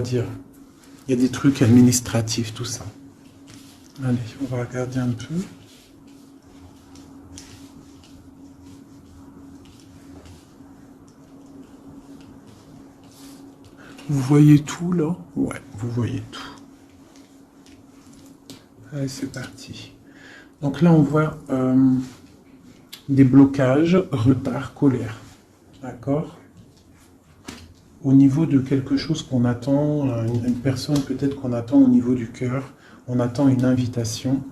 dire. Il y a des trucs administratifs, tout ça. Allez, on va regarder un peu. Vous voyez tout là? Ouais, vous voyez tout. Allez, c'est parti. Donc là, on voit des blocages, retard, colère. D'accord? Au niveau de quelque chose qu'on attend, une personne peut-être qu'on attend au niveau du cœur, on attend une invitation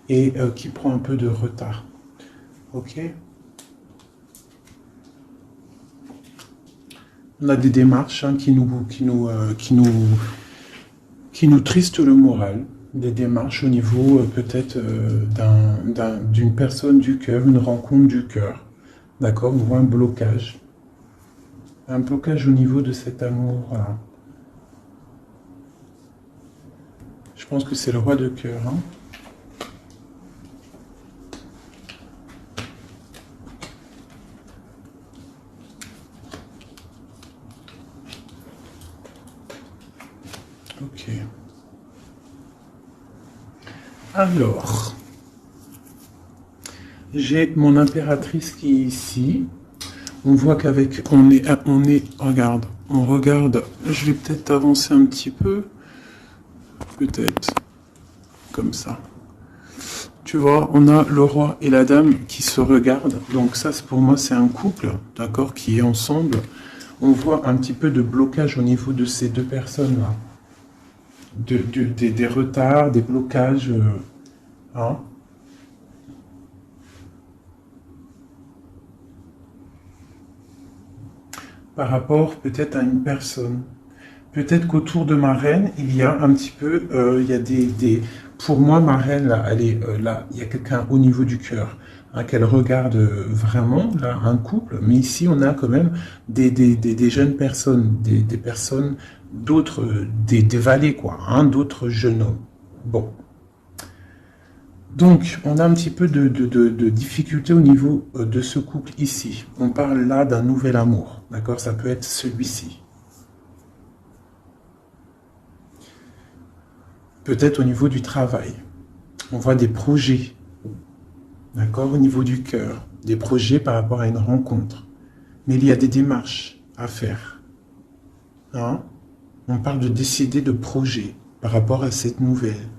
et qui prend un peu de retard. Ok? On a des démarches qui nous tristent le moral, des démarches au niveau peut-être d'une personne du cœur, une rencontre du cœur. D'accord? On voit un blocage. Un blocage au niveau de cet amour-là. Je pense que c'est le roi de cœur. Hein. Ok. Alors, j'ai mon impératrice qui est ici. On voit qu'avec, regarde, on regarde, je vais peut-être avancer un petit peu, peut-être, comme ça. Tu vois, on a le roi et la dame qui se regardent, donc ça, pour moi, c'est un couple, d'accord, qui est ensemble. On voit un petit peu de blocage au niveau de ces deux personnes-là. Des retards, des blocages, hein. Par rapport peut-être à une personne. Peut-être qu'autour de ma reine, il y a un petit peu, il y a pour moi, ma reine, là, elle est là, il y a quelqu'un au niveau du cœur, hein, qu'elle regarde vraiment, là, un couple, mais ici, on a quand même des jeunes personnes, des personnes, d'autres, des valets, quoi, hein, d'autres jeunes hommes. Bon. Donc, on a un petit peu de difficulté au niveau de ce couple ici. On parle là d'un nouvel amour, d'accord? Ça peut être celui-ci. Peut-être au niveau du travail. On voit des projets, d'accord? Au niveau du cœur. Des projets par rapport à une rencontre. Mais il y a des démarches à faire. Hein? On parle de décider de projets par rapport à cette nouvelle.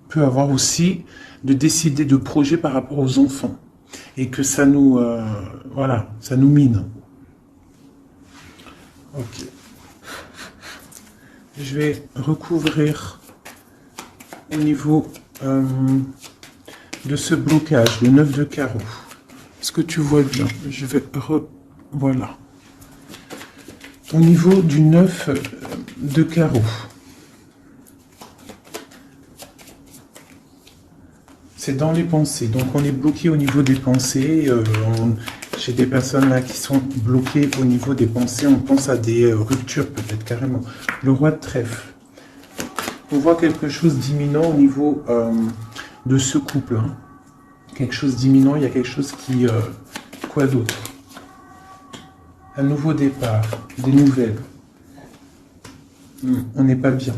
Peut avoir aussi de décider de projets par rapport aux enfants et que ça nous voilà, ça nous mine. Ok. Je vais recouvrir au niveau de ce blocage, le 9 de carreau. Est-ce que tu vois bien? Je vais voilà. Au niveau du 9 de carreau. C'est dans les pensées. Donc on est bloqué au niveau des pensées. J'ai des personnes là qui sont bloquées au niveau des pensées. On pense à des ruptures peut-être carrément. Le roi de trèfle. On voit quelque chose d'imminent au niveau de ce couple. Hein. Quelque chose d'imminent. Il y a quelque chose qui... quoi d'autre? Un nouveau départ. Des nouvelles. On n'est pas bien.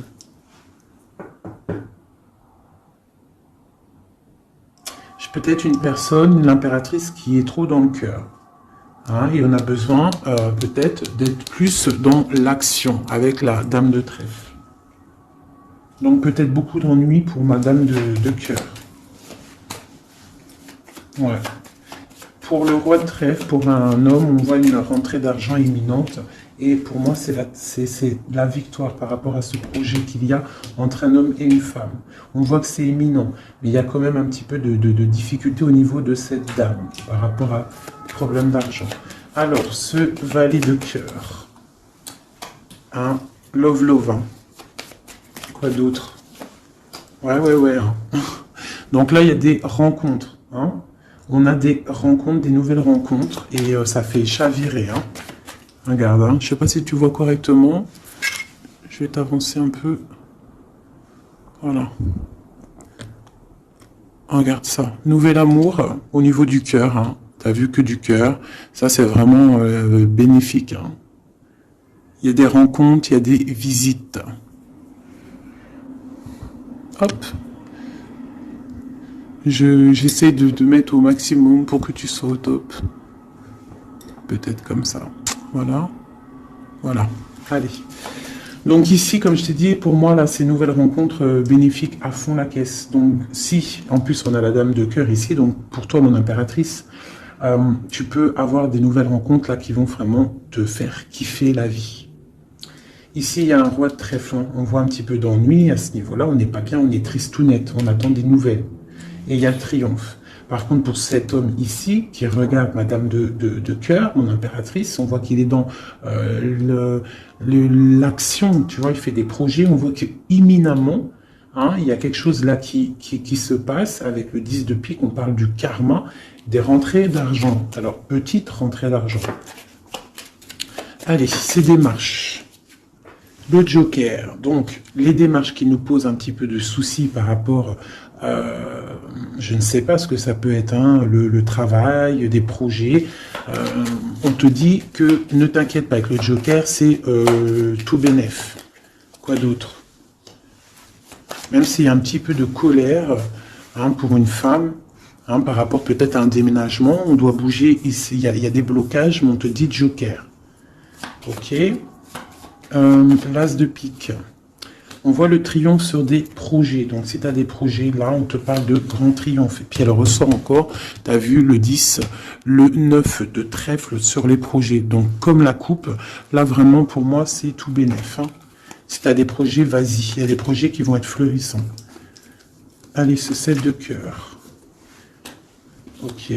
Peut-être une personne, l'impératrice, qui est trop dans le cœur. Hein, et on a besoin peut-être d'être plus dans l'action avec la dame de trèfle. Donc peut-être beaucoup d'ennuis pour ma dame de cœur. Ouais. Pour le roi de trèfle, pour un homme, on voit une rentrée d'argent imminente. Et pour moi, c'est la victoire par rapport à ce projet qu'il y a entre un homme et une femme. On voit que c'est imminent, mais il y a quand même un petit peu de difficulté au niveau de cette dame par rapport à problème d'argent. Alors, ce valet de cœur, un love, hein. Quoi d'autre? Ouais. Hein. Donc là, il y a des rencontres. Hein. On a des rencontres, des nouvelles rencontres, et ça fait chavirer. Hein. Regarde, hein. Je ne sais pas si tu vois correctement. Je vais t'avancer un peu. Voilà. Regarde ça. Nouvel amour au niveau du cœur. Hein. Tu as vu que du cœur. Ça, c'est vraiment bénéfique. Hein. Il y a des rencontres, il y a des visites. Hop. J'essaie de mettre au maximum pour que tu sois au top. Peut-être comme ça. Voilà. Voilà. Allez. Donc ici, comme je t'ai dit, pour moi, là, ces nouvelles rencontres bénéfiques à fond la caisse. Donc si, en plus, on a la dame de cœur ici, donc pour toi, mon impératrice, tu peux avoir des nouvelles rencontres là qui vont vraiment te faire kiffer la vie. Ici, il y a un roi de trèfle. On voit un petit peu d'ennui à ce niveau-là. On n'est pas bien, on est tristounette. On attend des nouvelles. Et il y a le triomphe. Par contre, pour cet homme ici, qui regarde Madame de cœur, mon impératrice, on voit qu'il est dans l'action, tu vois, il fait des projets, on voit qu'imminemment, hein, il y a quelque chose là qui se passe avec le 10 de pique, on parle du karma, des rentrées d'argent. Alors, petite rentrée d'argent. Allez, ces démarches. Le Joker, donc les démarches qui nous posent un petit peu de soucis par rapport, je ne sais pas ce que ça peut être, hein, le travail, des projets. On te dit que ne t'inquiète pas avec le Joker, c'est tout bénef. Quoi d'autre? Même s'il y a un petit peu de colère, hein, pour une femme, hein, par rapport peut-être à un déménagement, on doit bouger ici, il y a des blocages, mais on te dit Joker. Ok. L'as de pique. On voit le triomphe sur des projets. Donc, si tu as des projets, là, on te parle de grand triomphe. Et puis, elle ressort encore, tu as vu le 10, le 9 de trèfle sur les projets. Donc, comme la coupe, là, vraiment, pour moi, c'est tout bénef. Hein. Si tu as des projets, vas-y. Il y a des projets qui vont être fleurissants. Allez, ce 7 de cœur. Ok.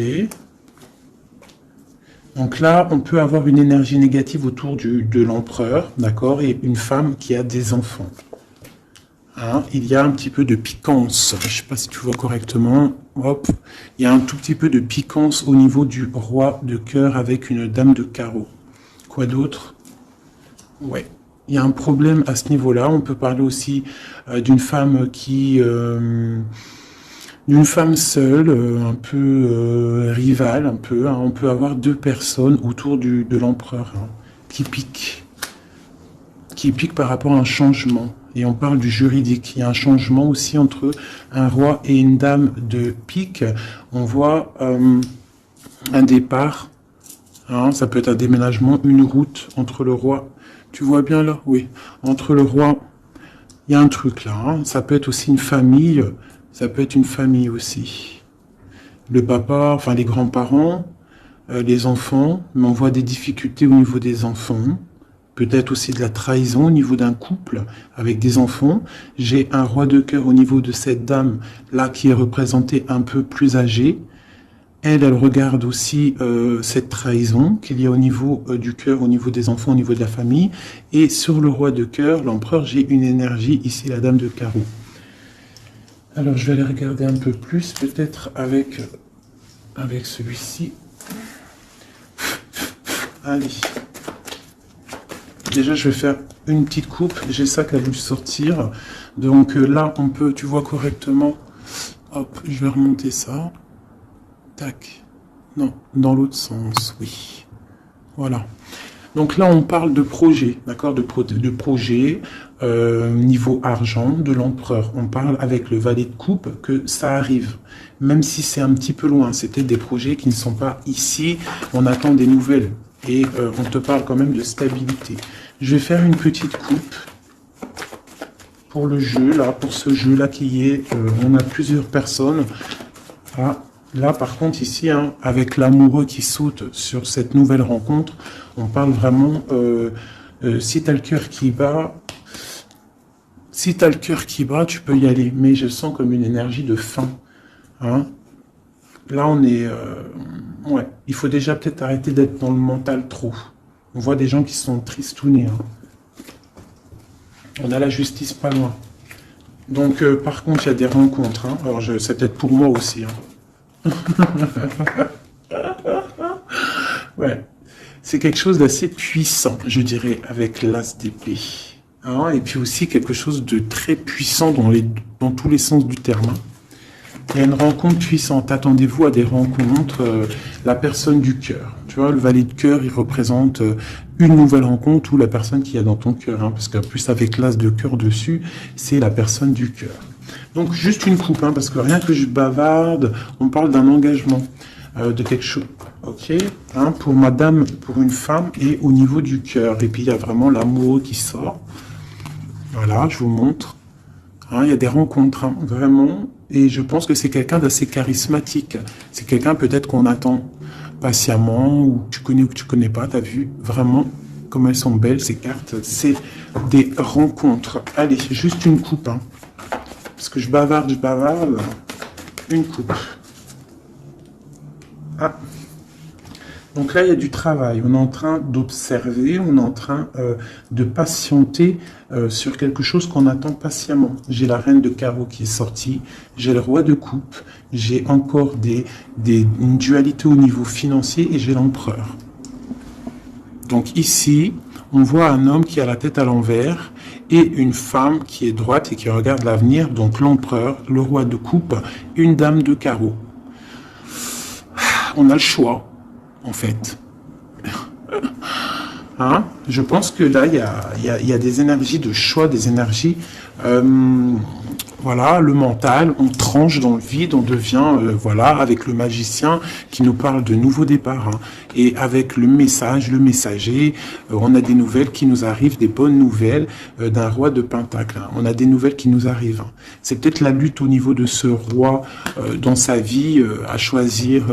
Donc là, on peut avoir une énergie négative autour de l'empereur, d'accord, et une femme qui a des enfants. Hein, il y a un petit peu de piquance. Je ne sais pas si tu vois correctement. Hop, il y a un tout petit peu de piquance au niveau du roi de cœur avec une dame de carreau. Quoi d'autre? Ouais, il y a un problème à ce niveau-là. On peut parler aussi d'une femme qui... d'une femme seule, un peu rivale, un peu. Hein. On peut avoir deux personnes autour de l'empereur, hein, qui piquent par rapport à un changement. Et on parle du juridique. Il y a un changement aussi entre un roi et une dame de pique. On voit un départ. Hein, ça peut être un déménagement, une route entre le roi. Tu vois bien là? Oui. Entre le roi, il y a un truc là. Hein. Ça peut être aussi une famille. Ça peut être une famille aussi. Le papa, enfin les grands-parents, les enfants. Mais on voit des difficultés au niveau des enfants. Peut-être aussi de la trahison au niveau d'un couple avec des enfants. J'ai un roi de cœur au niveau de cette dame là qui est représentée un peu plus âgée. Elle regarde aussi cette trahison qu'il y a au niveau du cœur, au niveau des enfants, au niveau de la famille. Et sur le roi de cœur, l'empereur, j'ai une énergie, ici la dame de carreau. Alors je vais aller regarder un peu plus, peut-être avec celui-ci. Allez. Déjà, je vais faire une petite coupe. J'ai ça qui a voulu sortir. Donc là, on peut, tu vois correctement. Hop, je vais remonter ça. Tac. Non, dans l'autre sens, oui. Voilà. Donc là, on parle de projet, d'accord, de projet, niveau argent, de l'empereur. On parle avec le valet de coupe que ça arrive. Même si c'est un petit peu loin. C'était des projets qui ne sont pas ici. On attend des nouvelles. Et on te parle quand même de stabilité. Je vais faire une petite coupe pour le jeu, là, pour ce jeu-là qui est... on a plusieurs personnes. Ah, là, par contre, ici, hein, avec l'amoureux qui saute sur cette nouvelle rencontre, on parle vraiment... si tu as le cœur qui bat... Si tu as le cœur qui bat, tu peux y aller. Mais je sens comme une énergie de faim. Hein. Là, on est... ouais, il faut déjà peut-être arrêter d'être dans le mental trop. On voit des gens qui sont tristounés. Hein. On a la justice pas loin. Donc, par contre, il y a des rencontres. Hein. Alors, c'est peut-être pour moi aussi. Hein. Ouais. C'est quelque chose d'assez puissant, je dirais, avec l'as d'épée. Hein. Et puis aussi quelque chose de très puissant dans tous les sens du terme. Hein. Il y a une rencontre puissante. Attendez-vous à des rencontres. La personne du cœur. Tu vois, le valet de cœur, il représente une nouvelle rencontre ou la personne qui est dans ton cœur. Hein, parce qu'en plus, avec l'as de cœur dessus, c'est la personne du cœur. Donc, juste une coupe, hein, parce que rien que je bavarde, on parle d'un engagement, de quelque chose. Ok, hein, pour madame, pour une femme et au niveau du cœur. Et puis, il y a vraiment l'amour qui sort. Voilà, je vous montre. Hein, il y a des rencontres, hein, vraiment. Et je pense que c'est quelqu'un d'assez charismatique. C'est quelqu'un peut-être qu'on attend patiemment, ou tu connais ou que tu connais pas. Tu as vu vraiment comme elles sont belles, ces cartes. C'est des rencontres. Allez, juste une coupe. Hein, parce que je bavarde. Une coupe. Ah. Donc là, il y a du travail. On est en train d'observer, on est en train de patienter sur quelque chose qu'on attend patiemment. J'ai la reine de carreau qui est sortie, j'ai le roi de coupe, j'ai encore une dualité au niveau financier et j'ai l'empereur. Donc ici, on voit un homme qui a la tête à l'envers et une femme qui est droite et qui regarde l'avenir. Donc l'empereur, le roi de coupe, une dame de carreau. On a le choix. En fait. Hein? Je pense que là, il y a des énergies de choix, des énergies... voilà, le mental, on tranche dans le vide, on devient, voilà, avec le magicien qui nous parle de nouveaux départs. Hein. Et avec le message, le messager, on a des nouvelles qui nous arrivent, des bonnes nouvelles d'un roi de Pentacle. Hein. On a des nouvelles qui nous arrivent. Hein. C'est peut-être la lutte au niveau de ce roi dans sa vie, à choisir,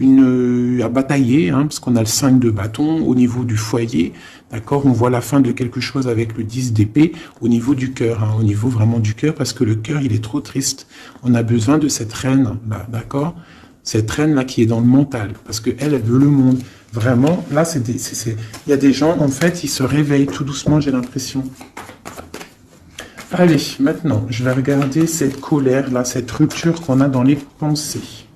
à batailler, hein, parce qu'on a le 5 de bâton au niveau du foyer. D'accord, on voit la fin de quelque chose avec le 10 d'épée au niveau du cœur, hein, au niveau vraiment du cœur, parce que le cœur, il est trop triste. On a besoin de cette reine, là, d'accord? Cette reine-là qui est dans le mental, parce qu'elle, elle veut le monde. Vraiment, là, il y a des gens, en fait, ils se réveillent tout doucement, j'ai l'impression. Allez, maintenant, je vais regarder cette colère, là, cette rupture qu'on a dans les pensées.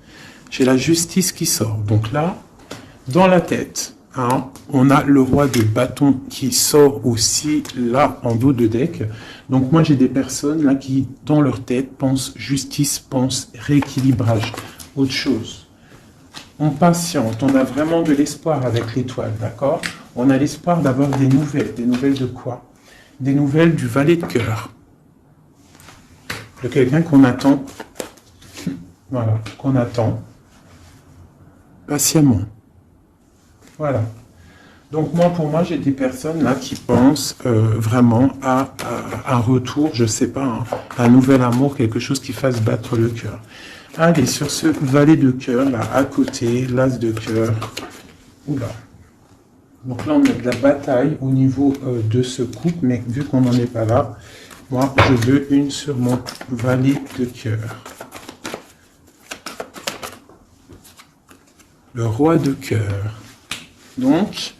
J'ai la justice qui sort. Donc là, dans la tête... Hein, on a le roi de bâton qui sort aussi là en dos de deck. Donc moi j'ai des personnes là qui dans leur tête pensent justice, pensent rééquilibrage, autre chose. On patiente, on a vraiment de l'espoir avec l'étoile, d'accord? On a l'espoir d'avoir des nouvelles de quoi? Des nouvelles du valet de cœur. De quelqu'un qu'on attend, voilà, qu'on attend patiemment. Voilà. Donc moi, pour moi, j'ai des personnes là qui pensent vraiment à un retour, je sais pas, hein, un nouvel amour, quelque chose qui fasse battre le cœur. Allez, sur ce valet de cœur, là, à côté, l'as de cœur. Oula. Donc là, on a de la bataille au niveau de ce couple, mais vu qu'on n'en est pas là, moi, je veux une sur mon valet de cœur. Le roi de cœur. Donc,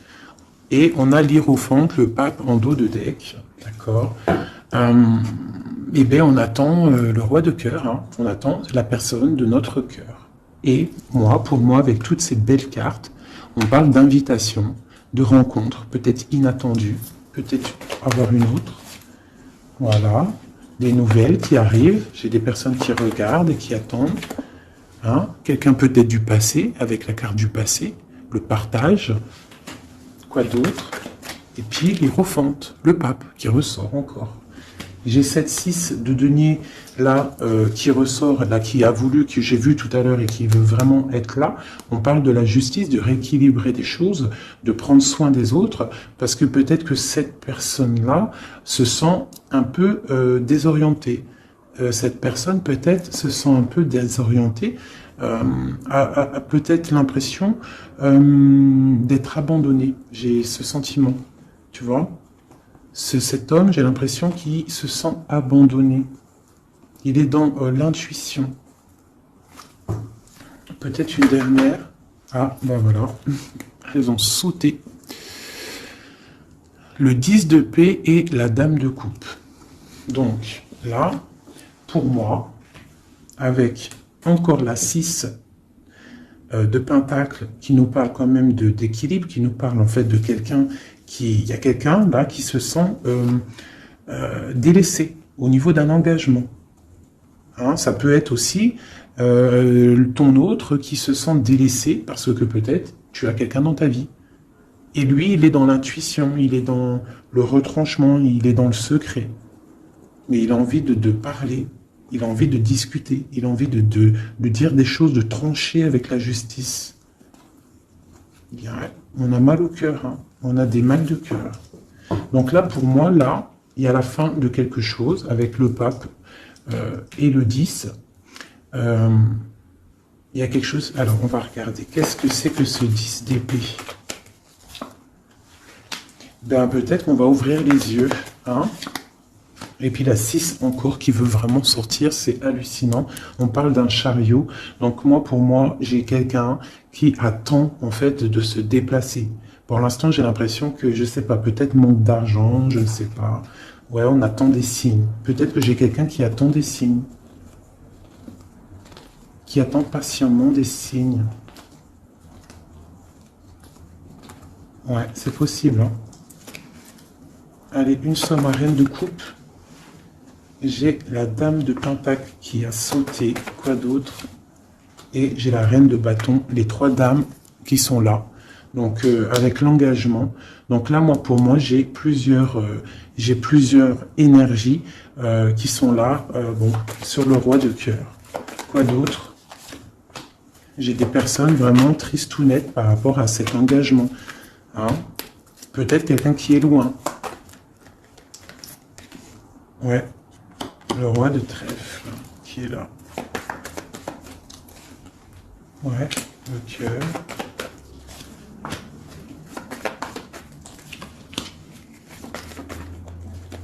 et on a l'hiérophante, le pape en dos de deck, d'accord. Et bien, on attend le roi de cœur, hein, on attend la personne de notre cœur. Et moi, pour moi, avec toutes ces belles cartes, on parle d'invitation, de rencontre, peut-être inattendue, peut-être avoir une autre. Voilà, des nouvelles qui arrivent, j'ai des personnes qui regardent et qui attendent. Hein, quelqu'un peut-être du passé, avec la carte du passé. Le partage, quoi d'autre? Et puis l'hiérophante, le pape qui ressort encore. J'ai cette 6 de denier là qui ressort, là qui a voulu, que j'ai vu tout à l'heure et qui veut vraiment être là. On parle de la justice, de rééquilibrer des choses, de prendre soin des autres, parce que peut-être que cette personne-là se sent un peu désorientée. Cette personne peut-être se sent un peu désorientée, a peut-être l'impression d'être abandonné. J'ai ce sentiment, tu vois. Cet homme, j'ai l'impression qu'il se sent abandonné. Il est dans l'intuition. Peut-être une dernière. Ah, ben voilà. Elles ont sauté. Le 10 de paix et la dame de coupe. Donc, là, pour moi, avec encore la 6 de pentacle qui nous parle quand même d'équilibre, qui nous parle en fait de quelqu'un il y a quelqu'un là qui se sent délaissé au niveau d'un engagement. Hein, ça peut être aussi ton autre qui se sent délaissé parce que peut-être tu as quelqu'un dans ta vie. Et lui, il est dans l'intuition, il est dans le retranchement, il est dans le secret. Mais il a envie de parler, il a envie de discuter, il a envie de dire des choses, de trancher avec la justice. On a mal au cœur, hein. On a des mal de cœur. Donc là, pour moi, là, il y a la fin de quelque chose avec le pape et le 10. Il y a quelque chose... Alors, on va regarder. Qu'est-ce que c'est que ce 10 d'épée? Ben, peut-être qu'on va ouvrir les yeux. Hein. Et puis la 6 encore qui veut vraiment sortir, c'est hallucinant. On parle d'un chariot. Donc moi, pour moi, j'ai quelqu'un qui attend en fait de se déplacer. Pour l'instant, j'ai l'impression que, je sais pas, peut-être manque d'argent, je ne sais pas. Ouais, on attend des signes. Peut-être que j'ai quelqu'un qui attend des signes. Qui attend patiemment des signes. Ouais, c'est possible. Hein. Allez, une somme à reine de coupe. J'ai la dame de pentacle qui a sauté. Quoi d'autre? Et j'ai la reine de bâton. Les 3 dames qui sont là. Donc, avec l'engagement. Donc là, moi, pour moi, j'ai plusieurs énergies qui sont là. Bon, sur le roi de cœur. Quoi d'autre? J'ai des personnes vraiment tristounettes par rapport à cet engagement. Hein? Peut-être quelqu'un qui est loin. Ouais. Le roi de trèfle qui est là. Ouais. Le cœur.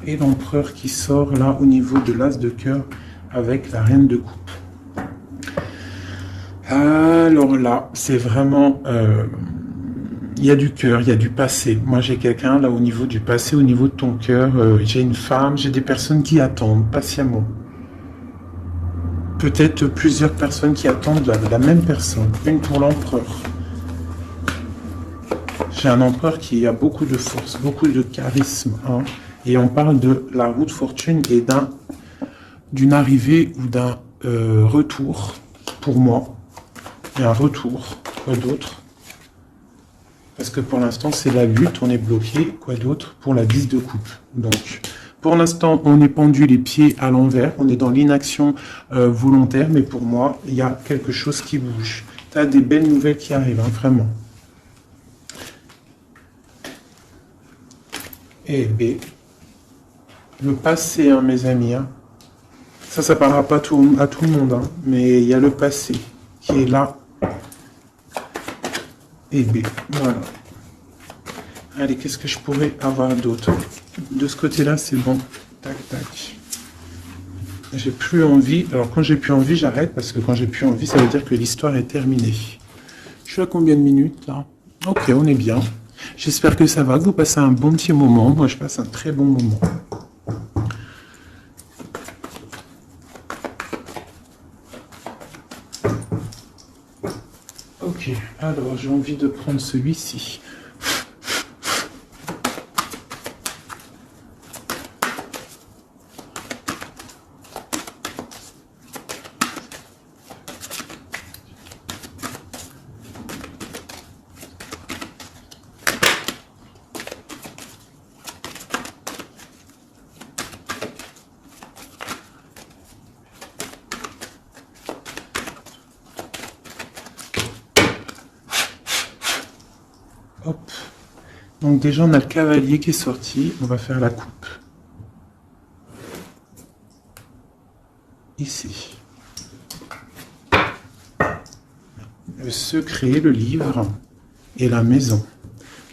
Et l'empereur qui sort là au niveau de l'as de cœur avec la reine de coupe. Alors là, c'est vraiment... il y a du cœur, il y a du passé. Moi, j'ai quelqu'un là au niveau du passé, au niveau de ton cœur. J'ai une femme, j'ai des personnes qui attendent patiemment. Peut-être plusieurs personnes qui attendent la même personne. Une pour l'empereur. J'ai un empereur qui a beaucoup de force, beaucoup de charisme. Hein, et on parle de la roue de fortune et d'une arrivée ou d'un retour. Pour moi, il y a un retour. Quoi d'autre? Parce que pour l'instant, c'est la lutte, on est bloqué. Quoi d'autre? Pour la 10 de coupe. Donc, pour l'instant, on est pendu les pieds à l'envers. On est dans l'inaction volontaire. Mais pour moi, il y a quelque chose qui bouge. Tu as des belles nouvelles qui arrivent, hein, vraiment. Et B. Le passé, hein, mes amis. Hein. Ça parlera pas à tout le monde. Hein, mais il y a le passé qui est là. Et B. Voilà. Allez, qu'est-ce que je pourrais avoir d'autre? De ce côté-là, c'est bon. Tac, tac. J'ai plus envie. Alors, quand j'ai plus envie, j'arrête. Parce que quand j'ai plus envie, ça veut dire que l'histoire est terminée. Je suis à combien de minutes, là? Ok, on est bien. J'espère que ça va, que vous passez un bon petit moment. Moi, je passe un très bon moment. Ok, alors j'ai envie de prendre celui-ci. Hop. Donc déjà, on a le cavalier qui est sorti. On va faire la coupe. Ici. Le secret, le livre et la maison.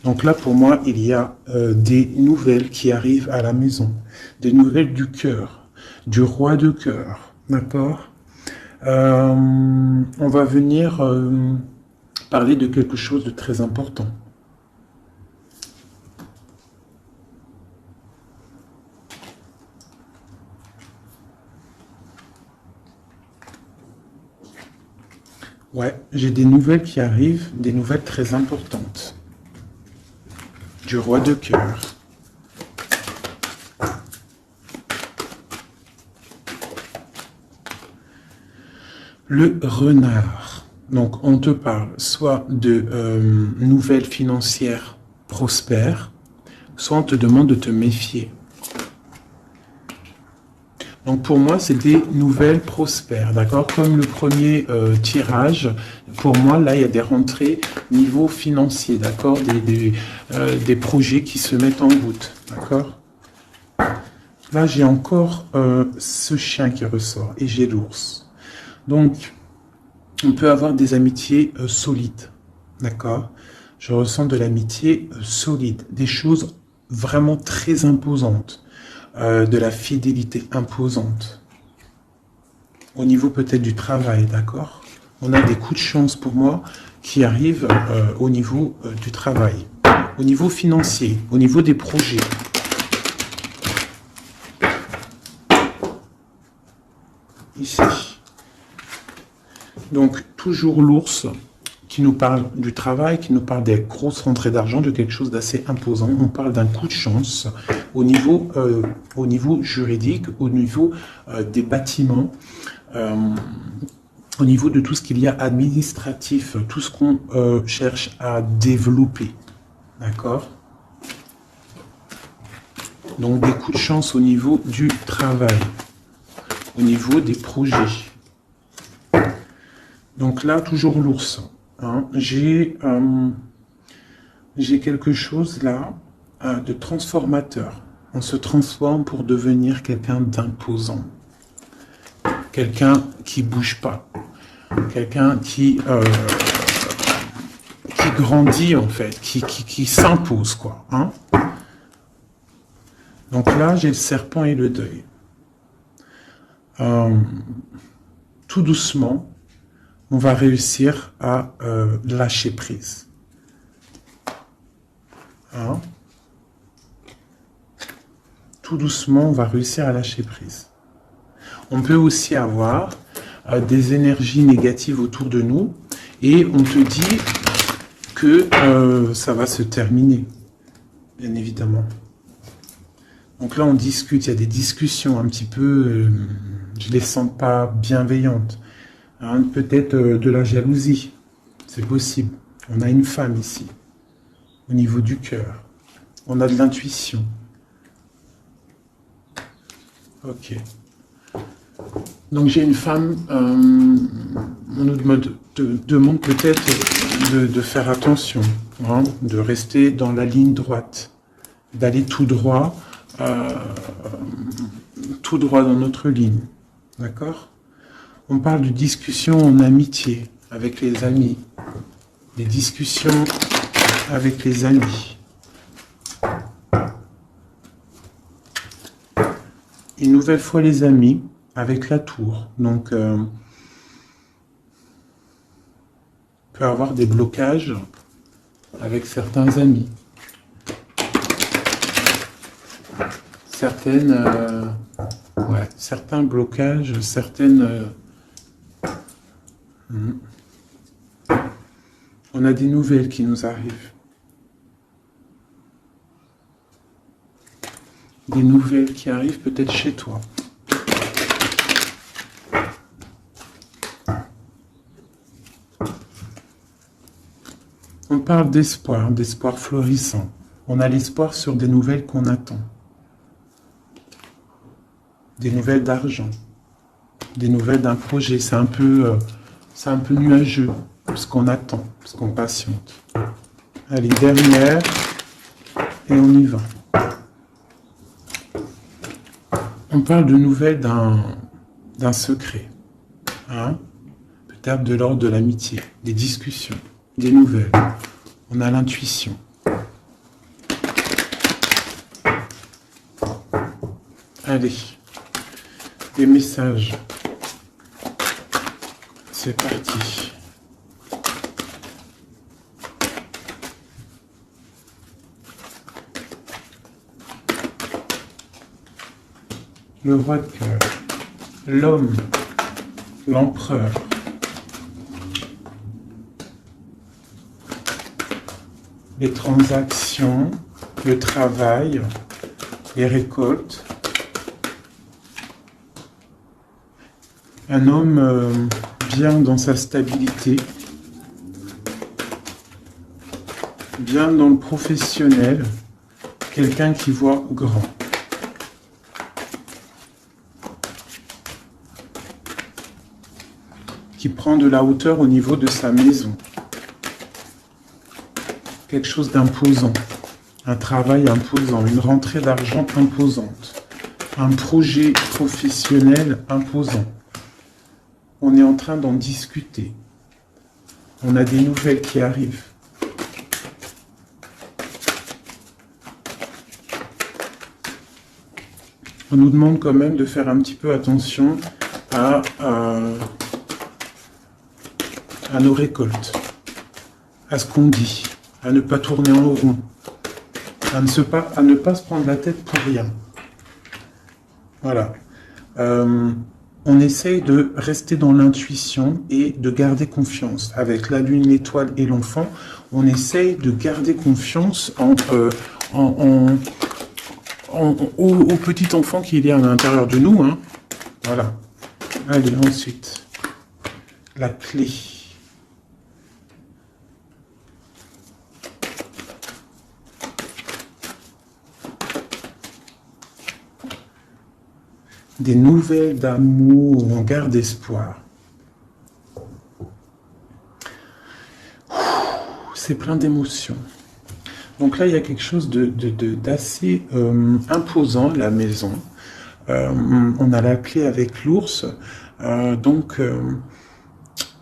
Donc là, pour moi, il y a des nouvelles qui arrivent à la maison. Des nouvelles du cœur, du roi de cœur. D'accord? On va venir parler de quelque chose de très important. Ouais, j'ai des nouvelles qui arrivent, des nouvelles très importantes. Du roi de cœur. Le renard. Donc, on te parle soit de nouvelles financières prospères, soit on te demande de te méfier. Donc, pour moi, c'est des nouvelles prospères, d'accord? Comme le premier tirage, pour moi, là, il y a des rentrées niveau financier, d'accord? Des projets qui se mettent en route, d'accord? Là, j'ai encore ce chien qui ressort et j'ai l'ours. Donc, on peut avoir des amitiés solides, d'accord? Je ressens de l'amitié solide, des choses vraiment très imposantes, de la fidélité imposante. Au niveau peut-être du travail, d'accord? On a des coups de chance pour moi qui arrivent au niveau du travail, au niveau financier, au niveau des projets. Ici. Donc, toujours l'ours qui nous parle du travail, qui nous parle des grosses rentrées d'argent, de quelque chose d'assez imposant. On parle d'un coup de chance au niveau juridique, au niveau des bâtiments, au niveau de tout ce qu'il y a administratif, tout ce qu'on cherche à développer. D'accord? Donc, des coups de chance au niveau du travail, au niveau des projets. Donc là, toujours l'ours. Hein. J'ai quelque chose là de transformateur. On se transforme pour devenir quelqu'un d'imposant. Quelqu'un qui bouge pas. Quelqu'un qui grandit en fait, qui s'impose quoi. Hein. Donc là, j'ai le serpent et le deuil. Tout doucement, on va réussir à lâcher prise. Hein? Tout doucement, on va réussir à lâcher prise. On peut aussi avoir des énergies négatives autour de nous et on te dit que ça va se terminer, bien évidemment. Donc là, on discute, il y a des discussions un petit peu, je les sens pas bienveillantes. Hein, peut-être de la jalousie, c'est possible. On a une femme ici, au niveau du cœur. On a de l'intuition. Ok. Donc j'ai une femme, on nous demande peut-être de faire attention, hein, de rester dans la ligne droite, d'aller tout droit dans notre ligne. D'accord ? On parle de discussions en amitié avec les amis, des discussions avec les amis. Une nouvelle fois les amis avec la tour. Donc, on peut avoir des blocages avec certains amis. Certains blocages, on a des nouvelles qui nous arrivent. Des nouvelles qui arrivent peut-être chez toi. On parle d'espoir, d'espoir florissant. On a l'espoir sur des nouvelles qu'on attend. Des nouvelles d'argent. Des nouvelles d'un projet. C'est un peu nuageux, ce qu'on attend, ce qu'on patiente. Allez, dernière, et on y va. On parle de nouvelles d'un secret. Hein? Peut-être de l'ordre de l'amitié, des discussions, des nouvelles. On a l'intuition. Allez, des messages. C'est parti. Le roi de cœur, l'homme, l'empereur. Les transactions, le travail, les récoltes. Un homme bien dans sa stabilité, bien dans le professionnel, quelqu'un qui voit grand. Qui prend de la hauteur au niveau de sa maison. Quelque chose d'imposant. Un travail imposant, une rentrée d'argent imposante. Un projet professionnel imposant. On est en train d'en discuter. On a des nouvelles qui arrivent. On nous demande quand même de faire un petit peu attention à nos récoltes, à ce qu'on dit, à ne pas tourner en rond, à ne pas se prendre la tête pour rien. Voilà. On essaye de rester dans l'intuition et de garder confiance. Avec la lune, l'étoile et l'enfant, on essaye de garder confiance au petit enfant qu'il y a à l'intérieur de nous. Hein. Voilà. Allez, ensuite, la clé. Des nouvelles d'amour, on garde espoir. C'est plein d'émotions. Donc là, il y a quelque chose d'assez imposant, la maison. On a la clé avec l'ours.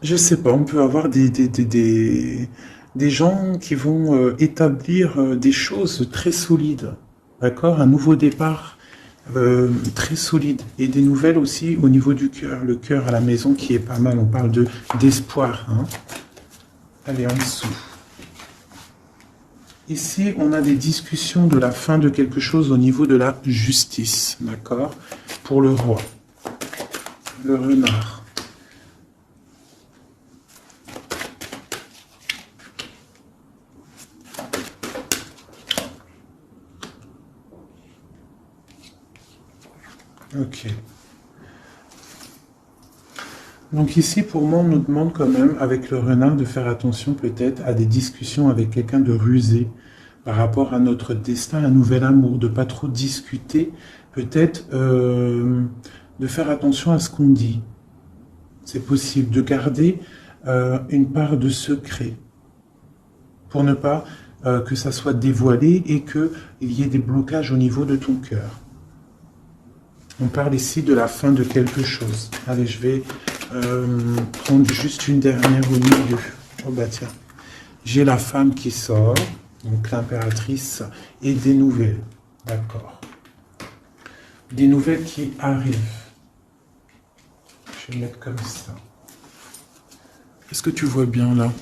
Je sais pas, on peut avoir des gens qui vont établir des choses très solides. D'accord? Un nouveau départ. Très solide et des nouvelles aussi au niveau du cœur, le cœur à la maison qui est pas mal, on parle d'espoir. Hein. Allez, en dessous. Ici, on a des discussions de la fin de quelque chose au niveau de la justice, d'accord? Pour le roi, le renard. Ok. Donc ici, pour moi, on nous demande quand même, avec le renard, de faire attention peut-être à des discussions avec quelqu'un de rusé par rapport à notre destin, un nouvel amour, de pas trop discuter, peut-être de faire attention à ce qu'on dit. C'est possible de garder une part de secret pour ne pas que ça soit dévoilé et qu'il y ait des blocages au niveau de ton cœur. On parle ici de la fin de quelque chose. Allez, je vais prendre juste une dernière au milieu. Oh bah tiens, j'ai la femme qui sort, donc l'impératrice, et des nouvelles. D'accord. Des nouvelles qui arrivent. Je vais mettre comme ça. Est-ce que tu vois bien là?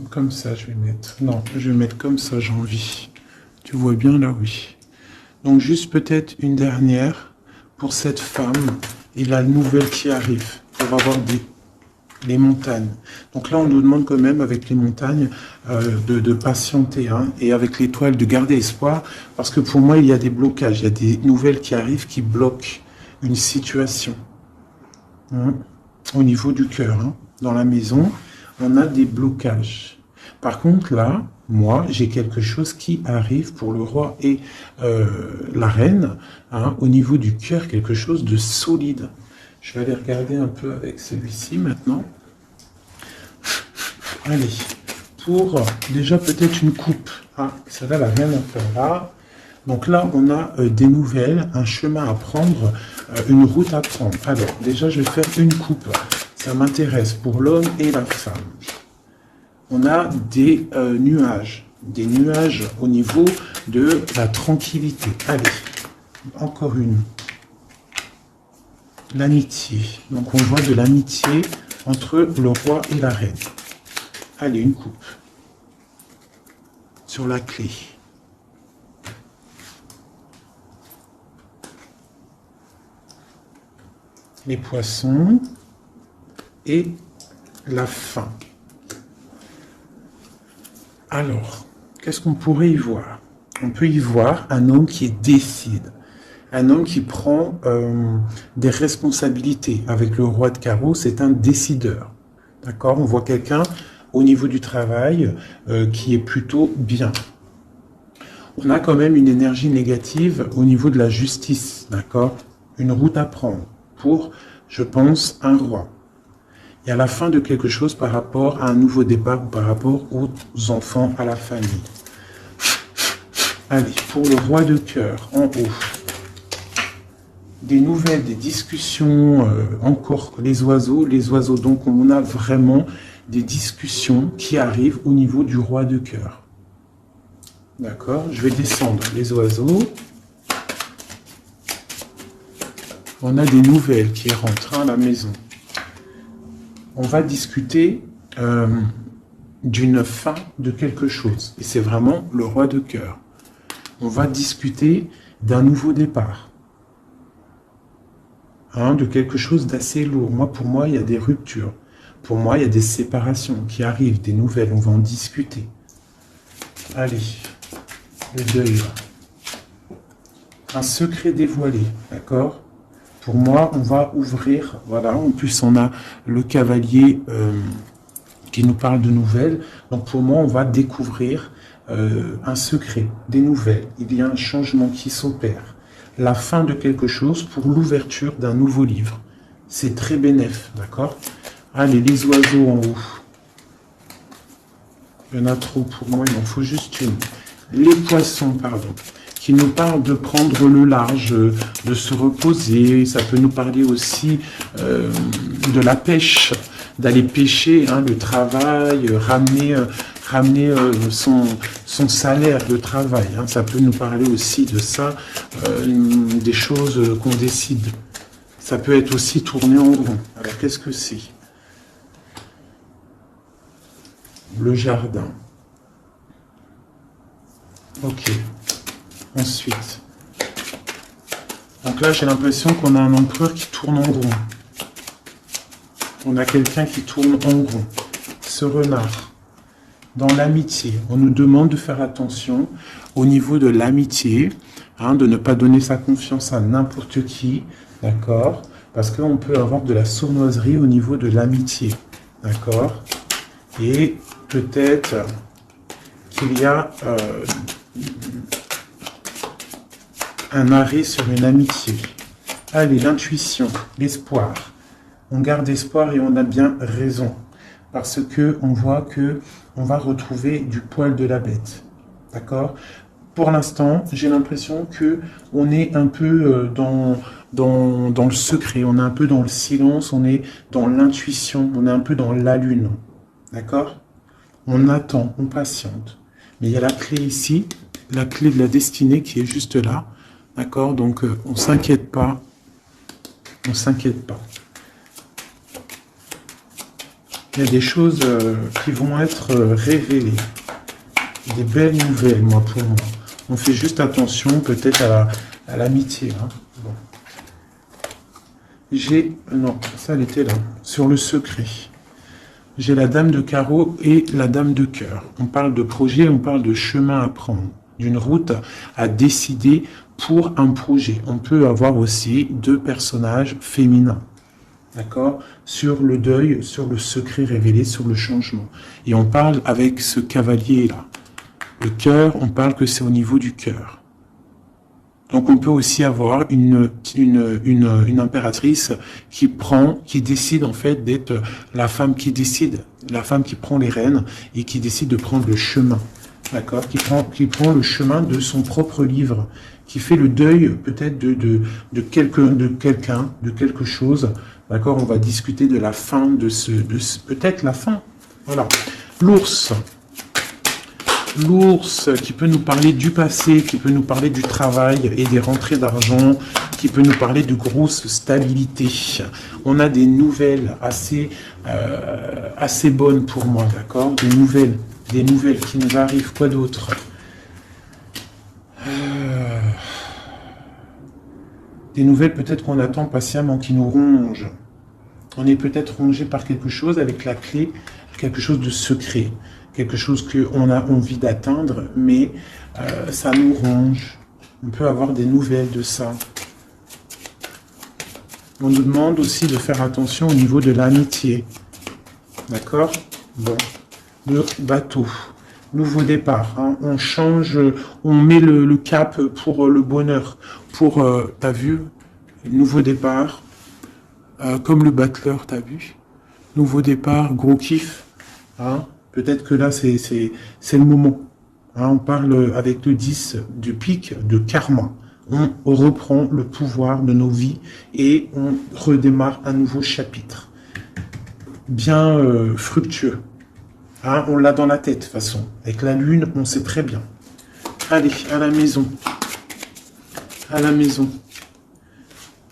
Comme ça, je vais mettre. Non, je vais mettre comme ça, j'ai envie. Tu vois bien là, oui. Donc juste peut-être une dernière pour cette femme et la nouvelle qui arrive. On va voir les montagnes. Donc là, on nous demande quand même avec les montagnes de patienter hein, et avec l'étoile de garder espoir parce que pour moi, il y a des blocages. Il y a des nouvelles qui arrivent qui bloquent une situation hein, au niveau du cœur. Hein. Dans la maison, on a des blocages. Par contre, là, moi, j'ai quelque chose qui arrive pour le roi et la reine, hein, au niveau du cœur, quelque chose de solide. Je vais aller regarder un peu avec celui-ci maintenant. Allez, pour déjà peut-être une coupe. Ah, celle-là, la reine un peu là. Donc là, on a des nouvelles, un chemin à prendre, une route à prendre. Alors, déjà, je vais faire une coupe. Ça m'intéresse pour l'homme et la femme. On a des nuages au niveau de la tranquillité. Allez, encore une. L'amitié. Donc on voit de l'amitié entre le roi et la reine. Allez, une coupe. Sur la clé. Les poissons et la fin. Alors, qu'est-ce qu'on pourrait y voir? On peut y voir un homme qui décide. Un homme qui prend des responsabilités. Avec le roi de carreau, c'est un décideur. D'accord? On voit quelqu'un au niveau du travail qui est plutôt bien. On a quand même une énergie négative au niveau de la justice. D'accord? Une route à prendre pour, je pense, un roi. Il y a la fin de quelque chose par rapport à un nouveau départ ou par rapport aux enfants, à la famille. Allez, pour le roi de cœur, en haut. Des nouvelles, des discussions, encore les oiseaux. Donc on a vraiment des discussions qui arrivent au niveau du roi de cœur. D'accord? Je vais descendre les oiseaux. On a des nouvelles qui rentrent à la maison. On va discuter d'une fin de quelque chose. Et c'est vraiment le roi de cœur. On va discuter d'un nouveau départ. De quelque chose d'assez lourd. Pour moi, il y a des ruptures. Pour moi, il y a des séparations qui arrivent, des nouvelles. On va en discuter. Allez, le deuil. Un secret dévoilé, d'accord? Pour moi, on va ouvrir, voilà, en plus on a le cavalier qui nous parle de nouvelles. Donc pour moi, on va découvrir un secret, des nouvelles. Il y a un changement qui s'opère. La fin de quelque chose pour l'ouverture d'un nouveau livre. C'est très bénéf, d'accord? Allez, les oiseaux en haut. Il y en a trop pour moi, il m'en faut juste une. Les poissons, pardon, qui nous parlent de prendre le large, de se reposer. Ça peut nous parler aussi de la pêche, d'aller pêcher, le travail, ramener son salaire de travail. Ça peut nous parler aussi de ça, des choses qu'on décide. Ça peut être aussi tourné en rond. Alors qu'est-ce que c'est? Le jardin. Ok. Ensuite. Donc là, j'ai l'impression qu'on a un empereur qui tourne en rond. On a quelqu'un qui tourne en rond. Ce renard. Dans l'amitié, on nous demande de faire attention au niveau de l'amitié, de ne pas donner sa confiance à n'importe qui, d'accord? Parce qu'on peut avoir de la sournoiserie au niveau de l'amitié, d'accord? Et peut-être qu'il y a un arrêt sur une amitié. Allez, l'intuition, l'espoir. On garde espoir et on a bien raison. Parce que on voit que on va retrouver du poil de la bête. D'accord? Pour l'instant, j'ai l'impression que on est un peu dans le secret, on est un peu dans le silence, on est dans l'intuition, on est un peu dans la lune. D'accord? On attend, on patiente. Mais il y a la clé ici, la clé de la destinée qui est juste là. D'accord? Donc, on ne s'inquiète pas. On ne s'inquiète pas. Il y a des choses qui vont être révélées. Des belles nouvelles, pour moi. On fait juste attention, peut-être, à l'amitié. Bon. Non, ça, elle était là. Sur le secret. J'ai la dame de carreau et la dame de cœur. On parle de projet, on parle de chemin à prendre. D'une route à décider pour un projet. On peut avoir aussi deux personnages féminins. D'accord? Sur le deuil, sur le secret révélé, sur le changement. Et on parle avec ce cavalier-là. Le cœur, on parle que c'est au niveau du cœur. Donc on peut aussi avoir une impératrice qui décide en fait d'être la femme qui décide, la femme qui prend les rênes et qui décide de prendre le chemin. D'accord? Qui prend le chemin de son propre livre, qui fait le deuil peut-être de quelque chose. D'accord? On va discuter de la fin peut-être la fin. Voilà. L'ours. L'ours qui peut nous parler du passé, qui peut nous parler du travail et des rentrées d'argent, qui peut nous parler de grosse stabilité. On a des nouvelles assez bonnes pour moi, d'accord? Des nouvelles qui nous arrivent. Quoi d'autre? Des nouvelles peut-être qu'on attend patiemment, qui nous rongent. On est peut-être rongé par quelque chose avec la clé, quelque chose de secret. Quelque chose qu'on a envie d'atteindre, mais ça nous ronge. On peut avoir des nouvelles de ça. On nous demande aussi de faire attention au niveau de l'amitié. D'accord? Bon. Le bateau. Nouveau départ. Hein. On change, on met le cap pour le bonheur. Pour, t'as vu? Nouveau départ. Comme le battleur, t'as vu? Nouveau départ, gros kiff. Hein. Peut-être que là, c'est le moment. Hein. On parle avec le 10 du pic de karma. On reprend le pouvoir de nos vies et on redémarre un nouveau chapitre. Bien fructueux. Hein, on l'a dans la tête, de toute façon. Avec la lune, on sait très bien. Allez, à la maison. À la maison.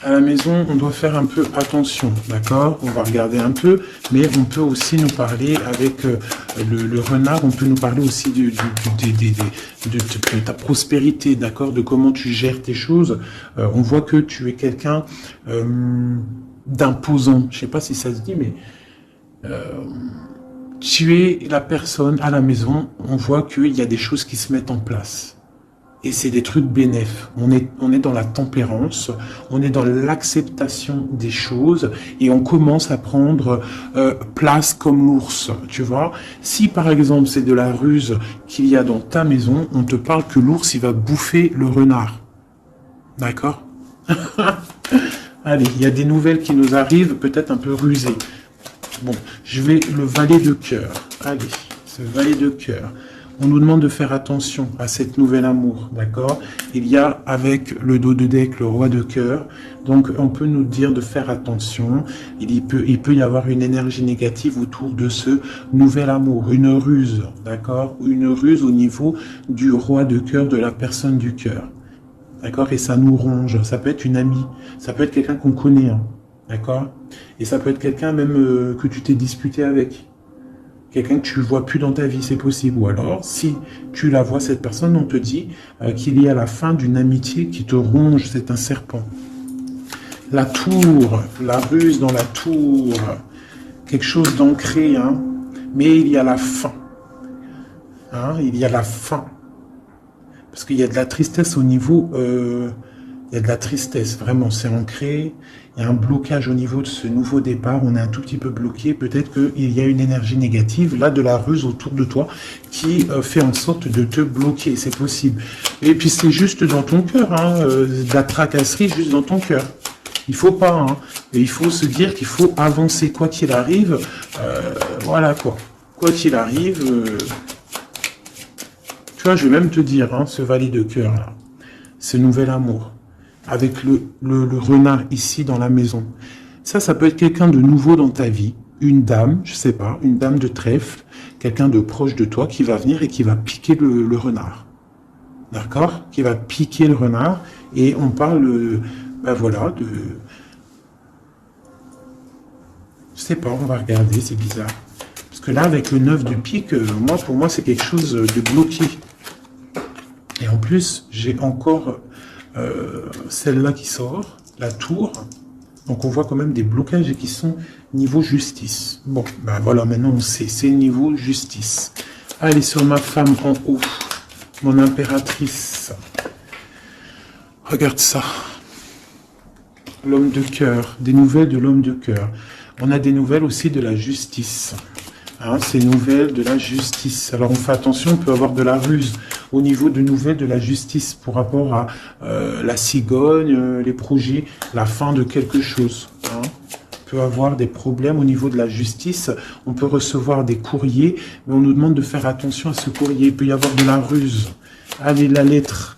À la maison, on doit faire un peu attention, d'accord? On va regarder un peu, mais on peut aussi nous parler avec le renard, on peut nous parler aussi de ta prospérité, d'accord? De comment tu gères tes choses. On voit que tu es quelqu'un d'imposant. Je sais pas si ça se dit, mais tu es la personne à la maison, on voit qu'il y a des choses qui se mettent en place. Et c'est des trucs bénéfiques. On est dans la tempérance, on est dans l'acceptation des choses et on commence à prendre place comme l'ours, tu vois. Si par exemple c'est de la ruse qu'il y a dans ta maison, on te parle que l'ours il va bouffer le renard. D'accord? Allez, il y a des nouvelles qui nous arrivent, peut-être un peu rusées. Bon, je vais le valet de cœur. Allez, ce valet de cœur. On nous demande de faire attention à cette nouvelle amour, d'accord? Il y a avec le dos de deck le roi de cœur, donc on peut nous dire de faire attention. Il peut y avoir une énergie négative autour de ce nouvel amour, une ruse, d'accord? Une ruse au niveau du roi de cœur, de la personne du cœur, d'accord? Et ça nous ronge, ça peut être une amie, ça peut être quelqu'un qu'on connaît, hein, d'accord? Et ça peut être quelqu'un même que tu t'es disputé avec. Quelqu'un que tu ne vois plus dans ta vie, c'est possible. Ou alors, si tu la vois, cette personne, on te dit qu'il y a la fin d'une amitié qui te ronge, c'est un serpent. La tour, la ruse dans la tour, quelque chose d'ancré, hein, mais il y a la fin. Hein, il y a la fin. Parce qu'il y a de la tristesse au niveau... il y a de la tristesse, vraiment, c'est ancré. Il y a un blocage au niveau de ce nouveau départ. On est un tout petit peu bloqué. Peut-être qu'il y a une énergie négative, là, de la ruse autour de toi, qui fait en sorte de te bloquer. C'est possible. Et puis, c'est juste dans ton cœur, hein, de la tracasserie juste dans ton cœur. Il faut pas, hein. Et il faut se dire qu'il faut avancer, quoi qu'il arrive. Voilà, quoi. Quoi qu'il arrive... Tu vois, je vais même te dire, hein, ce valet de cœur, là, ce nouvel amour. Avec le renard ici dans la maison. Ça peut être quelqu'un de nouveau dans ta vie. Une dame, je sais pas, une dame de trèfle, quelqu'un de proche de toi qui va venir et qui va piquer le renard. D'accord? Qui va piquer le renard. Et on parle, ben voilà, de... Je sais pas, on va regarder, c'est bizarre. Parce que là, avec le 9 de pique, pour moi, c'est quelque chose de bloqué. Et en plus, j'ai encore... celle-là qui sort, la tour. Donc on voit quand même des blocages qui sont niveau justice. Bon, ben voilà, maintenant on sait, c'est niveau justice. Allez, sur ma femme en haut, mon impératrice. Regarde ça. L'homme de cœur, des nouvelles de l'homme de cœur. On a des nouvelles aussi de la justice. Hein, ces nouvelles de la justice. Alors on fait attention, on peut avoir de la ruse au niveau de nouvelles de la justice pour rapport à la cigogne, les projets, la fin de quelque chose. Hein. On peut avoir des problèmes au niveau de la justice, on peut recevoir des courriers, mais on nous demande de faire attention à ce courrier. Il peut y avoir de la ruse. Allez, la lettre.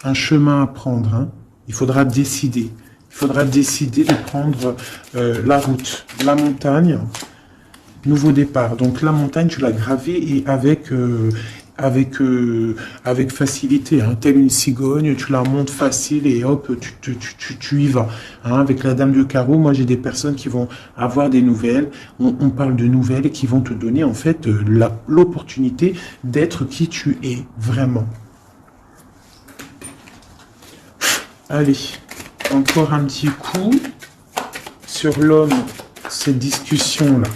Un chemin à prendre. Hein. Il faudra décider. Il faudra décider de prendre la route, la montagne. Nouveau départ. Donc la montagne, tu l'as gravée et avec facilité. Hein. Telle une cigogne, tu la montes facile et hop, tu y vas. Hein. Avec la dame de carreau, moi j'ai des personnes qui vont avoir des nouvelles. On parle de nouvelles et qui vont te donner en fait l'opportunité d'être qui tu es vraiment. Allez, encore un petit coup sur l'homme, cette discussion-là.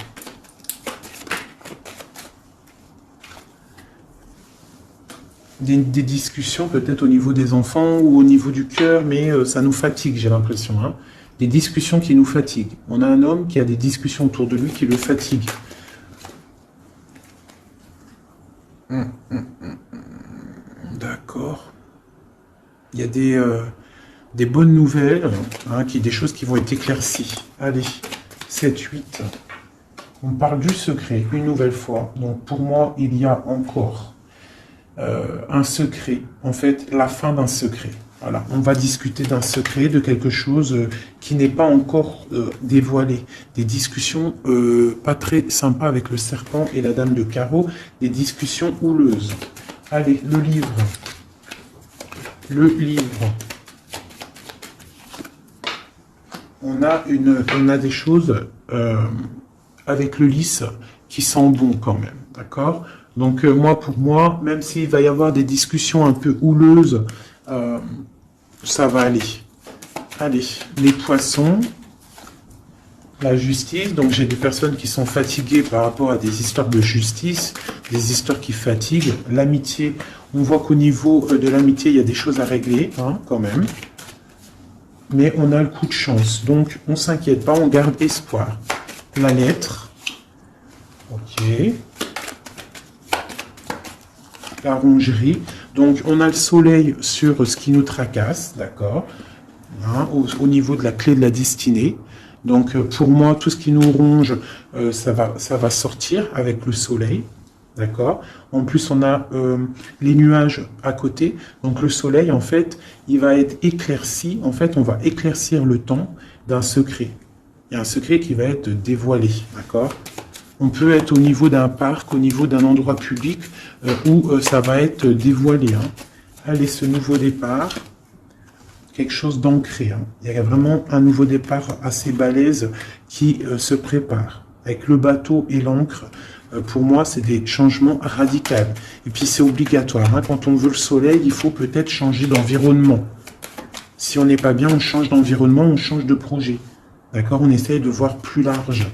des discussions peut-être au niveau des enfants ou au niveau du cœur, mais ça nous fatigue, j'ai l'impression. Hein. Des discussions qui nous fatiguent. On a un homme qui a des discussions autour de lui qui le fatiguent. D'accord. Il y a des bonnes nouvelles, hein, des choses qui vont être éclaircies. Allez, 7, 8. On parle du secret, une nouvelle fois. Donc pour moi, il y a encore un secret. En fait, la fin d'un secret. Voilà, on va discuter d'un secret, de quelque chose qui n'est pas encore dévoilé. Des discussions pas très sympas avec le serpent et la dame de carreau. Des discussions houleuses. Allez, le livre. Le livre. On a des choses avec le lys qui sent bon quand même, d'accord? Donc pour moi, même s'il va y avoir des discussions un peu houleuses, ça va aller. Allez, les poissons, la justice. Donc j'ai des personnes qui sont fatiguées par rapport à des histoires de justice, des histoires qui fatiguent. L'amitié, on voit qu'au niveau de l'amitié, il y a des choses à régler, hein, quand même. Mais on a le coup de chance, donc on ne s'inquiète pas, on garde espoir. La lettre, ok. La rongerie, donc on a le soleil sur ce qui nous tracasse, d'accord, hein, au niveau de la clé de la destinée. Donc pour moi, tout ce qui nous ronge, ça va sortir avec le soleil. D'accord. En plus, on a les nuages à côté. Donc, le soleil, en fait, il va être éclairci. En fait, on va éclaircir le temps d'un secret. Il y a un secret qui va être dévoilé. D'accord. On peut être au niveau d'un parc, au niveau d'un endroit public où ça va être dévoilé. Hein. Allez, ce nouveau départ, quelque chose d'ancré. Hein. Il y a vraiment un nouveau départ assez balèze qui se prépare. Avec le bateau et l'encre. Pour moi, c'est des changements radicaux. Et puis, c'est obligatoire. Hein. Quand on veut le soleil, il faut peut-être changer d'environnement. Si on n'est pas bien, on change d'environnement, on change de projet. D'accord? On essaye de voir plus large.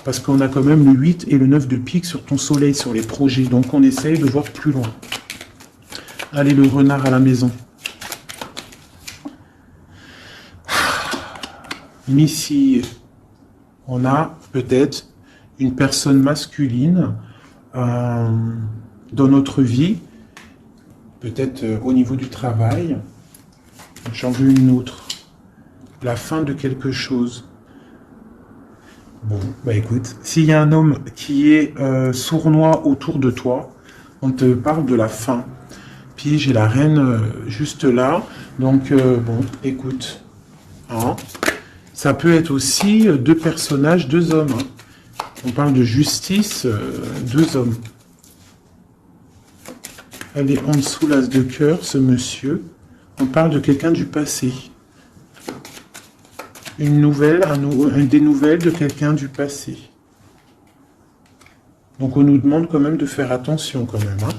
Parce qu'on a quand même le 8 et le 9 de pique sur ton soleil, sur les projets. Donc, on essaye de voir plus loin. Allez, le renard à la maison. Missile. On a peut-être une personne masculine dans notre vie, peut-être au niveau du travail. J'en veux une autre. La fin de quelque chose. Bon, bah écoute, s'il y a un homme qui est sournois autour de toi, on te parle de la fin. Puis j'ai la reine juste là. Donc, bon, écoute. Hein, ça peut être aussi deux personnages, deux hommes. Hein. On parle de justice, deux hommes. Elle est en dessous, l'as de cœur, ce monsieur. On parle de quelqu'un du passé. Une nouvelle, des nouvelles de quelqu'un du passé. Donc on nous demande quand même de faire attention quand même. Hein.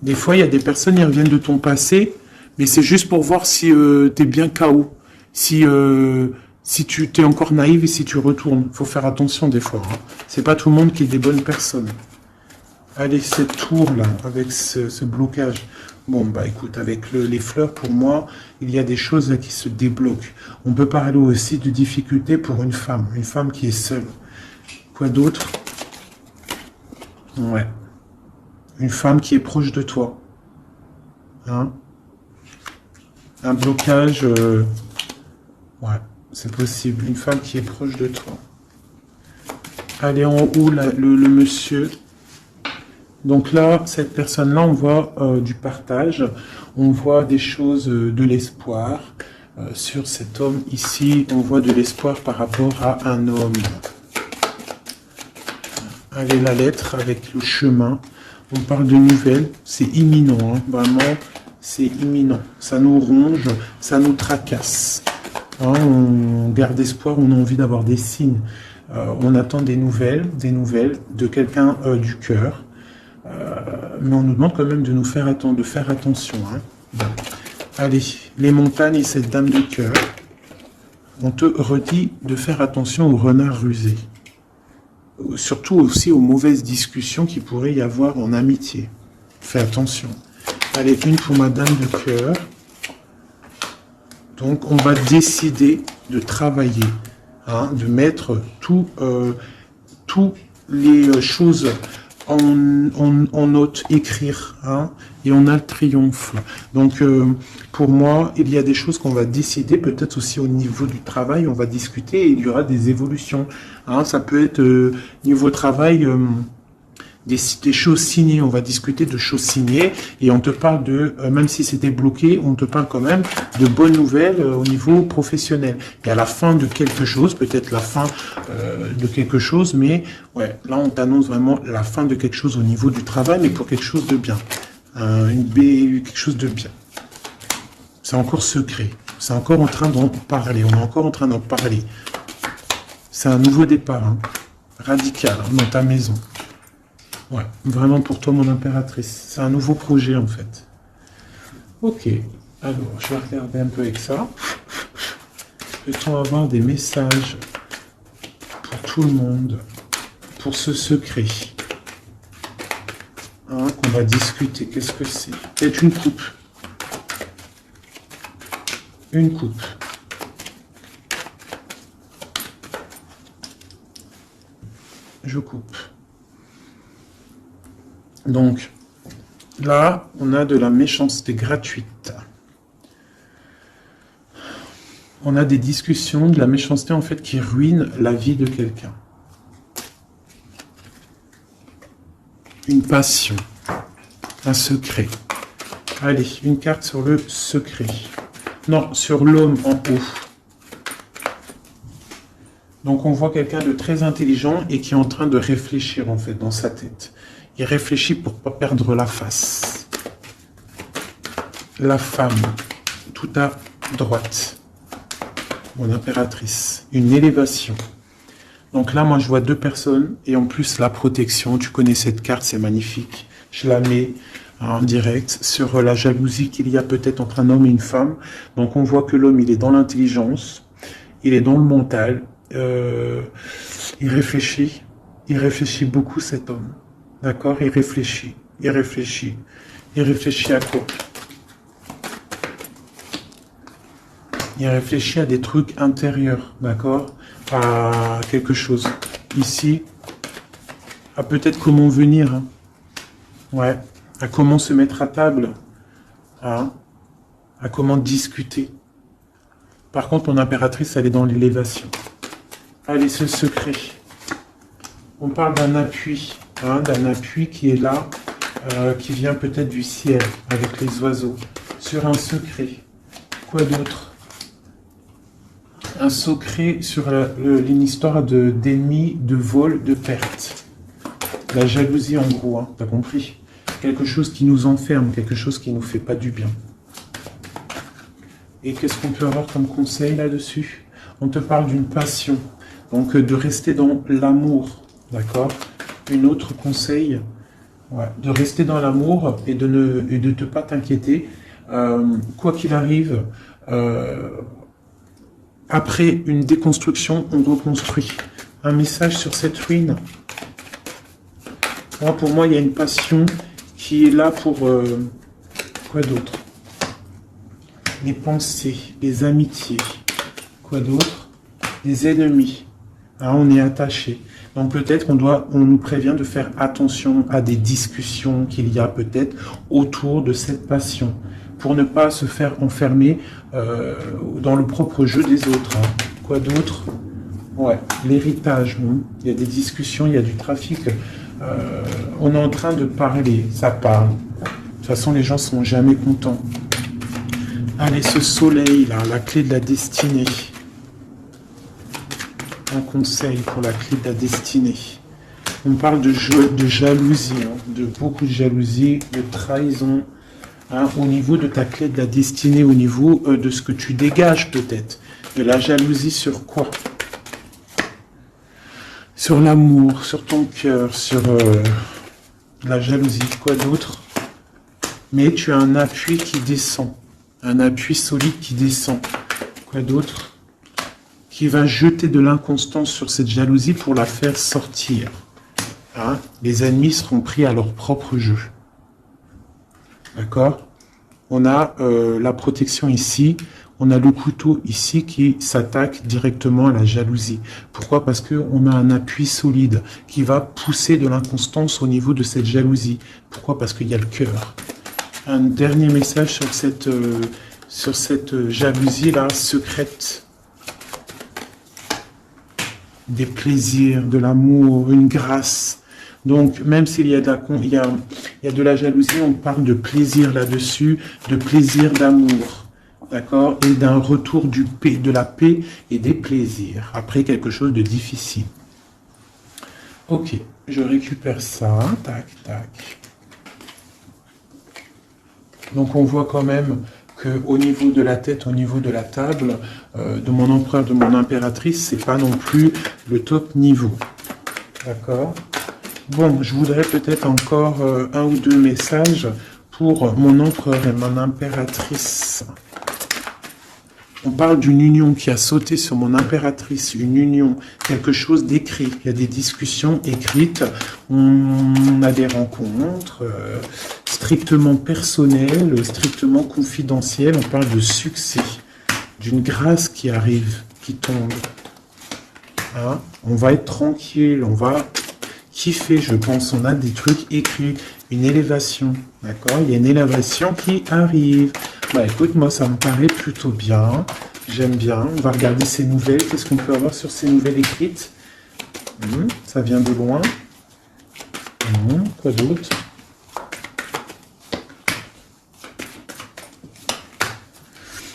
Des fois, il y a des personnes qui reviennent de ton passé, mais c'est juste pour voir si tu es bien KO. Si tu t'es encore naïve et si tu retournes. Il faut faire attention des fois. Hein. C'est pas tout le monde qui est des bonnes personnes. Allez, cette tour-là, avec ce blocage. Bon, bah écoute, avec les fleurs, pour moi, il y a des choses là qui se débloquent. On peut parler aussi de difficultés pour une femme qui est seule. Quoi d'autre? Ouais. Une femme qui est proche de toi. Hein? Un blocage... Ouais. C'est possible, une femme qui est proche de toi. Allez, en haut, le monsieur. Donc là, cette personne-là, on voit du partage. On voit des choses, de l'espoir. Sur cet homme ici, on voit de l'espoir par rapport à un homme. Allez, la lettre avec le chemin. On parle de nouvelles. C'est imminent, hein, vraiment, c'est imminent. Ça nous ronge, ça nous tracasse. Hein, on garde espoir, on a envie d'avoir des signes. On attend des nouvelles de quelqu'un du cœur. Mais on nous demande quand même de faire attention. Hein. Bon. Allez, les montagnes et cette dame de cœur. On te redit de faire attention aux renards rusés. Surtout aussi aux mauvaises discussions qu'il pourrait y avoir en amitié. Fais attention. Allez, une pour ma dame de cœur. Donc, on va décider de travailler, hein, de mettre toutes les choses en note, écrire, hein, et on a le triomphe. Donc, pour moi, il y a des choses qu'on va décider, peut-être aussi au niveau du travail, on va discuter et il y aura des évolutions. Hein, ça peut être niveau travail, des choses signées, on va discuter de choses signées et on te parle de, même si c'était bloqué, on te parle quand même de bonnes nouvelles au niveau professionnel. Il y a la fin de quelque chose, peut-être la fin de quelque chose, mais ouais, là on t'annonce vraiment la fin de quelque chose au niveau du travail, mais pour quelque chose de bien. Quelque chose de bien. C'est encore secret. C'est encore en train d'en parler. On est encore en train d'en parler. C'est un nouveau départ, hein, radical, hein, dans ta maison. Ouais, vraiment pour toi, mon impératrice. C'est un nouveau projet, en fait. Ok. Alors, je vais regarder un peu avec ça. Peut-on avoir des messages pour tout le monde, pour ce secret, hein, qu'on va discuter? Qu'est-ce que c'est? Peut-être une coupe. Une coupe. Je coupe. Donc, là, on a de la méchanceté gratuite. On a des discussions, de la méchanceté, en fait, qui ruine la vie de quelqu'un. Une passion. Un secret. Allez, une carte sur le secret. Non, sur l'homme en haut. Donc, on voit quelqu'un de très intelligent et qui est en train de réfléchir, en fait, dans sa tête. Il réfléchit pour ne pas perdre la face. La femme, tout à droite. Mon impératrice. Une élévation. Donc là, moi, je vois deux personnes. Et en plus, la protection. Tu connais cette carte, c'est magnifique. Je la mets en direct sur la jalousie qu'il y a peut-être entre un homme et une femme. Donc, on voit que l'homme, il est dans l'intelligence. Il est dans le mental. Il réfléchit. Il réfléchit beaucoup, cet homme. D'accord? Il réfléchit. Il réfléchit. Il réfléchit à quoi? Il réfléchit à des trucs intérieurs. D'accord? À quelque chose. Ici, à peut-être comment venir. Hein. Ouais. À comment se mettre à table. Hein. À comment discuter. Par contre, mon impératrice, elle est dans l'élévation. Allez, ce secret. On parle d'un appui. Hein, d'un appui qui est là, qui vient peut-être du ciel, avec les oiseaux, sur un secret. Quoi d'autre? Un secret sur une histoire d'ennemis, de vol, de perte. La jalousie en gros, hein, t'as compris? Quelque chose qui nous enferme, quelque chose qui nous fait pas du bien. Et qu'est-ce qu'on peut avoir comme conseil là-dessus? On te parle d'une passion, donc de rester dans l'amour, d'accord? Une autre conseil, ouais, de rester dans l'amour et de ne pas t'inquiéter. Quoi qu'il arrive, après une déconstruction, on reconstruit. Un message sur cette ruine. Moi, pour moi, il y a une passion qui est là pour... quoi d'autre? Les pensées, les amitiés. Quoi d'autre? Les ennemis. Hein, on est attaché. Donc peut-être on nous prévient de faire attention à des discussions qu'il y a peut-être autour de cette passion, pour ne pas se faire enfermer dans le propre jeu des autres. Hein. Quoi d'autre? Ouais, l'héritage. Il y a des discussions, il y a du trafic. On est en train de parler, ça parle. De toute façon, les gens sont jamais contents. Allez, ce soleil là, la clé de la destinée. Un conseil pour la clé de la destinée. On parle de jalousie, hein, de beaucoup de jalousie, de trahison, hein, au niveau de ta clé de la destinée, au niveau de ce que tu dégages peut-être. De la jalousie sur quoi? Sur l'amour, sur ton cœur, sur la jalousie, quoi d'autre? Mais tu as un appui qui descend, un appui solide qui descend. Quoi d'autre? Qui va jeter de l'inconstance sur cette jalousie pour la faire sortir. Hein? Les ennemis seront pris à leur propre jeu. D'accord? On a la protection ici. On a le couteau ici qui s'attaque directement à la jalousie. Pourquoi? Parce qu'on a un appui solide qui va pousser de l'inconstance au niveau de cette jalousie. Pourquoi? Parce qu'il y a le cœur. Un dernier message sur cette jalousie-là secrète. Des plaisirs, de l'amour, une grâce. Donc, même s'il y a de la jalousie, on parle de plaisir là-dessus, de plaisir d'amour. D'accord? Et d'un retour de la paix et des plaisirs, après quelque chose de difficile. Ok, je récupère ça, tac, tac. Donc on voit quand même qu'au niveau de la tête, au niveau de la table, de mon empereur, de mon impératrice, c'est pas non plus le top niveau. D'accord? Bon, je voudrais peut-être encore un ou deux messages pour mon empereur et mon impératrice. On parle d'une union qui a sauté sur mon impératrice, une union, quelque chose d'écrit. Il y a des discussions écrites, on a des rencontres strictement personnelles, strictement confidentielles. On parle de succès, d'une grâce qui arrive, qui tombe. Hein? On va être tranquille, on va kiffer, je pense. On a des trucs écrits, une élévation, d'accord? Il y a une élévation qui arrive. Bah écoute, moi ça me paraît plutôt bien, j'aime bien. On va regarder ces nouvelles, qu'est-ce qu'on peut avoir sur ces nouvelles écrites? Ça vient de loin. Quoi d'autre?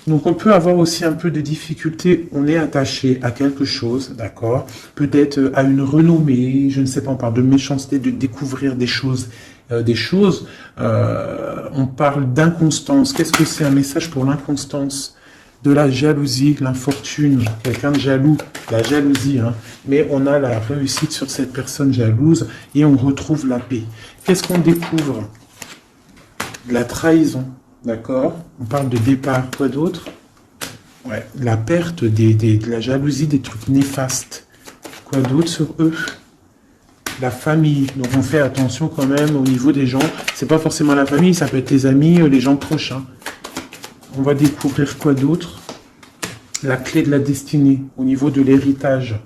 Donc on peut avoir aussi un peu de difficulté, on est attaché à quelque chose, d'accord? Peut-être à une renommée, je ne sais pas, on parle de méchanceté, de découvrir des choses. On parle d'inconstance. Qu'est-ce que c'est un message pour l'inconstance? De la jalousie, l'infortune, quelqu'un de jaloux, la jalousie, hein. Mais on a la réussite sur cette personne jalouse et on retrouve la paix. Qu'est-ce qu'on découvre? De la trahison, d'accord? On parle de départ, quoi d'autre? Ouais, la perte de la jalousie, des trucs néfastes. Quoi d'autre sur eux? La famille, donc on fait attention quand même au niveau des gens. C'est pas forcément la famille, ça peut être tes amis, les gens proches. Hein. On va découvrir quoi d'autre? La clé de la destinée, au niveau de l'héritage.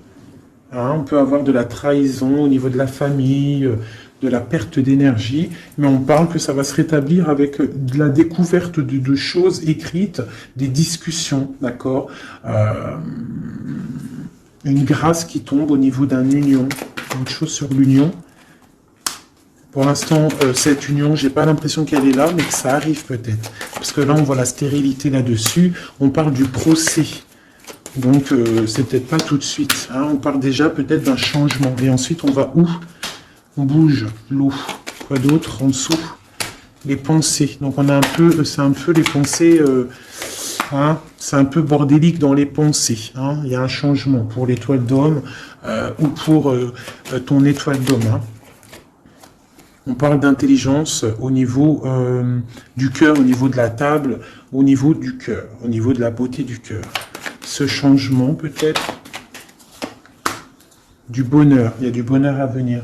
Hein, on peut avoir de la trahison au niveau de la famille, de la perte d'énergie, mais on parle que ça va se rétablir avec de la découverte de choses écrites, des discussions, d'accord? Une grâce qui tombe au niveau d'une union. Une chose sur l'union. Pour l'instant, cette union, j'ai pas l'impression qu'elle est là, mais que ça arrive peut-être. Parce que là, on voit la stérilité là-dessus. On parle du procès. Donc, c'est peut-être pas tout de suite. Hein. On parle déjà peut-être d'un changement. Et ensuite, on va où? On bouge. L'eau. Quoi d'autre en dessous? Les pensées. Donc, on a un peu, c'est un peu les pensées... Hein, c'est un peu bordélique dans les pensées. Hein. Il y a un changement pour l'étoile d'homme ou pour ton étoile d'homme. Hein. On parle d'intelligence au niveau du cœur, au niveau de la table, au niveau du cœur, au niveau de la beauté du cœur. Ce changement peut-être du bonheur. Il y a du bonheur à venir.